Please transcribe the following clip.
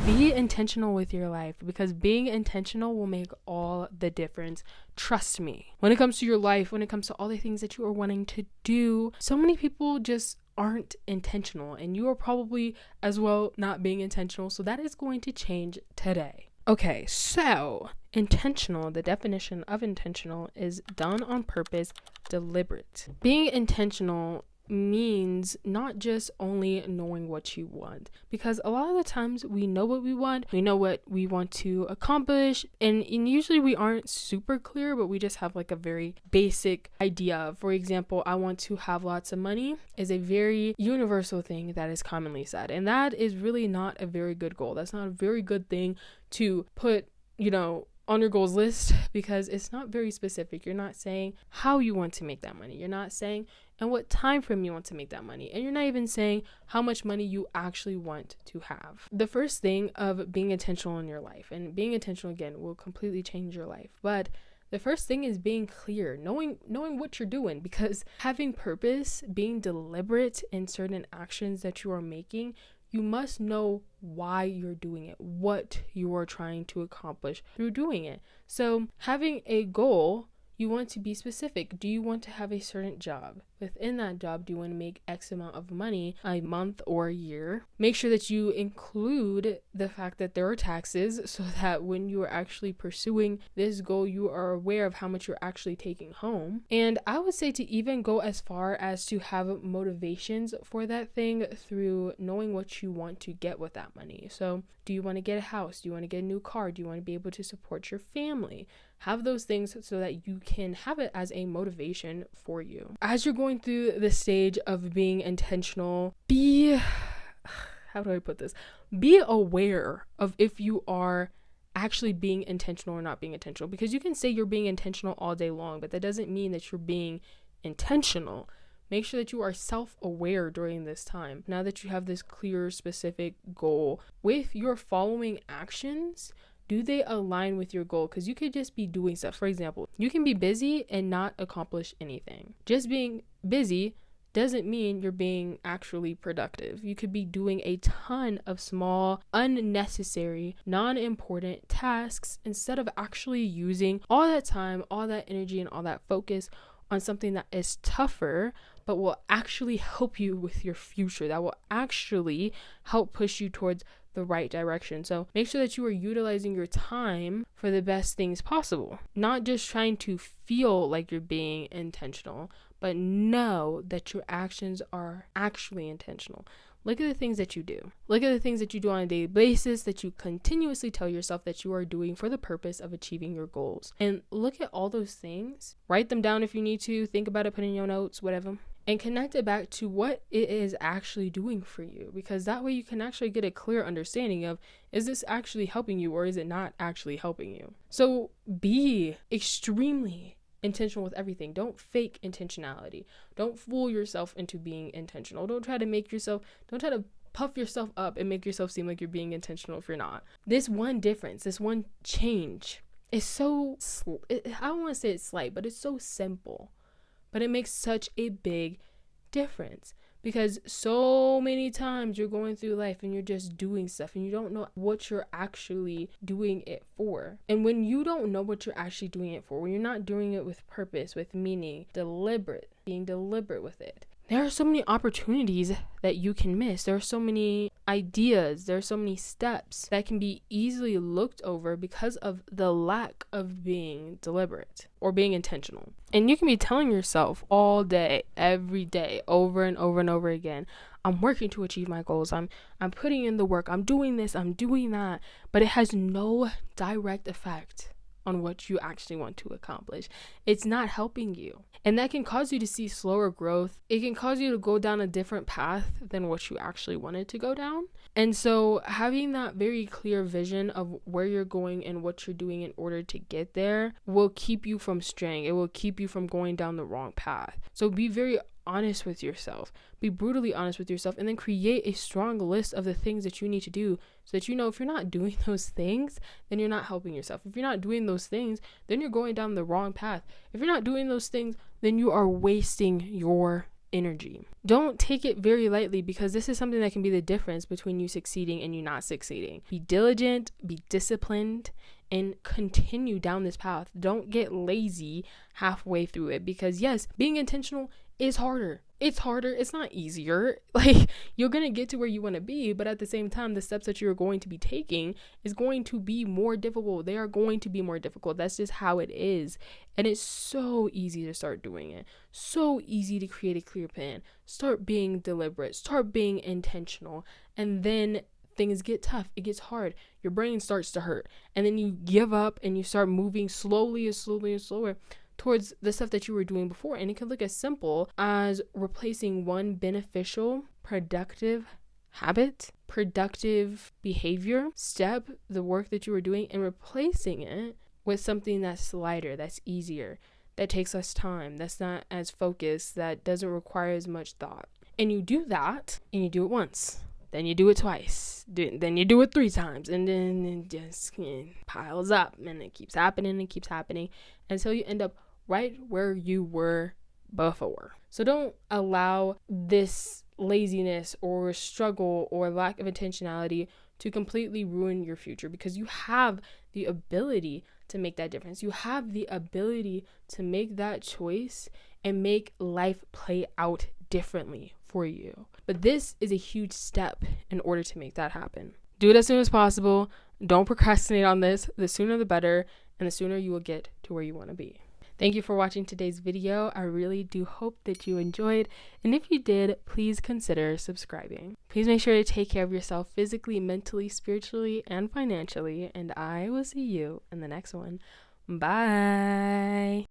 Be intentional with your life, because being intentional will make all the difference. Trust me. When it comes to your life, when it comes to all the things that you are wanting to do, so many people just aren't intentional, and you are probably as well not being intentional. So that is going to change today. Okay, so intentional, the definition of intentional is done on purpose, deliberate. Being intentional means not just only knowing what you want, because a lot of the times we know what we want to accomplish, and usually we aren't super clear, but we just have like a very basic idea. For example, I want to have lots of money is a very universal thing that is commonly said, and that is really not a very good goal. That's not a very good thing to put, on your goals list, because it's not very specific. You're not saying how you want to make that money. You're not saying and what time frame you want to make that money. And you're not even saying how much money you actually want to have. The first thing of being intentional in your life, and being intentional again will completely change your life, but the first thing is being clear, knowing what you're doing, because having purpose, being deliberate in certain actions that you are making, you must know why you're doing it, what you are trying to accomplish through doing it. So having a goal, you want to be specific. Do you want to have a certain job? Within that job, do you want to make X amount of money a month or a year? Make sure that you include the fact that there are taxes, so that when you are actually pursuing this goal, you are aware of how much you're actually taking home. And I would say to even go as far as to have motivations for that thing through knowing what you want to get with that money. So do you want to get a house? Do you want to get a new car? Do you want to be able to support your family? Have those things so that you can have it as a motivation for you. As you're going through the stage of being intentional, be aware of if you are actually being intentional or not being intentional, because you can say you're being intentional all day long, but that doesn't mean that you're being intentional. Make sure that you are self-aware during this time. Now that you have this clear, specific goal, with your following actions, do they align with your goal? Because you could just be doing stuff. For example, you can be busy and not accomplish anything. Just being busy doesn't mean you're being actually productive. You could be doing a ton of small, unnecessary, non-important tasks instead of actually using all that time, all that energy, and all that focus on something that is tougher, but will actually help you with your future, that will actually help push you towards the right direction. So make sure that you are utilizing your time for the best things possible, not just trying to feel like you're being intentional, but know that your actions are actually intentional. Look at the things that you do. Look at the things that you do on a daily basis that you continuously tell yourself that you are doing for the purpose of achieving your goals. And look at all those things. Write them down if you need to. Think about it, put in your notes, whatever. And connect it back to what it is actually doing for you. Because that way you can actually get a clear understanding of, is this actually helping you or is it not actually helping you? So be extremely intentional with everything. Don't fake intentionality. Don't fool yourself into being intentional. Don't try to puff yourself up and make yourself seem like you're being intentional if you're not. This one difference, this one change is I don't want to say it's slight, but it's so simple. But it makes such a big difference, because so many times you're going through life and you're just doing stuff and you don't know what you're actually doing it for. And when you don't know what you're actually doing it for, when you're not doing it with purpose, with meaning, being deliberate with it, there are so many opportunities that you can miss. There are so many ideas. There are so many steps that can be easily looked over because of the lack of being deliberate or being intentional. And you can be telling yourself all day, every day, over and over and over again, I'm working to achieve my goals. I'm putting in the work. I'm doing this. I'm doing that. But it has no direct effect on what you actually want to accomplish. It's not helping you. And that can cause you to see slower growth. It can cause you to go down a different path than what you actually wanted to go down. And so having that very clear vision of where you're going and what you're doing in order to get there will keep you from straying. It will keep you from going down the wrong path. So be very honest with yourself. Be brutally honest with yourself, and then create a strong list of the things that you need to do, so that you know if you're not doing those things, then you're not helping yourself. If you're not doing those things, then you're going down the wrong path. If you're not doing those things, then you are wasting your energy. Don't take it very lightly, because this is something that can be the difference between you succeeding and you not succeeding. Be diligent, be disciplined, and continue down this path. Don't get lazy halfway through it, because yes, being intentional is harder. It's harder. It's not easier. Like, you're going to get to where you want to be, but at the same time, the steps that you're going to be taking is going to be more difficult. They are going to be more difficult. That's just how it is. And it's so easy to start doing it. So easy to create a clear plan. Start being deliberate. Start being intentional. And then things get tough. It gets hard. Your brain starts to hurt. And then you give up and you start moving slowly and slower towards the stuff that you were doing before. And it can look as simple as replacing one beneficial, productive habit, productive behavior, step, the work that you were doing, and replacing it with something that's lighter, that's easier, that takes less time, that's not as focused, that doesn't require as much thought. And you do that, and you do it once. Then you do it twice. Then you do it 3 times. And then it just piles up. And it keeps happening until you end up right where you were before. So don't allow this laziness or struggle or lack of intentionality to completely ruin your future, because you have the ability to make that difference. You have the ability to make that choice and make life play out differently for you. But this is a huge step in order to make that happen. Do it as soon as possible. Don't procrastinate on this. The sooner the better, and the sooner you will get to where you want to be. Thank you for watching today's video. I really do hope that you enjoyed. And if you did, please consider subscribing. Please make sure to take care of yourself physically, mentally, spiritually, and financially. And I will see you in the next one. Bye.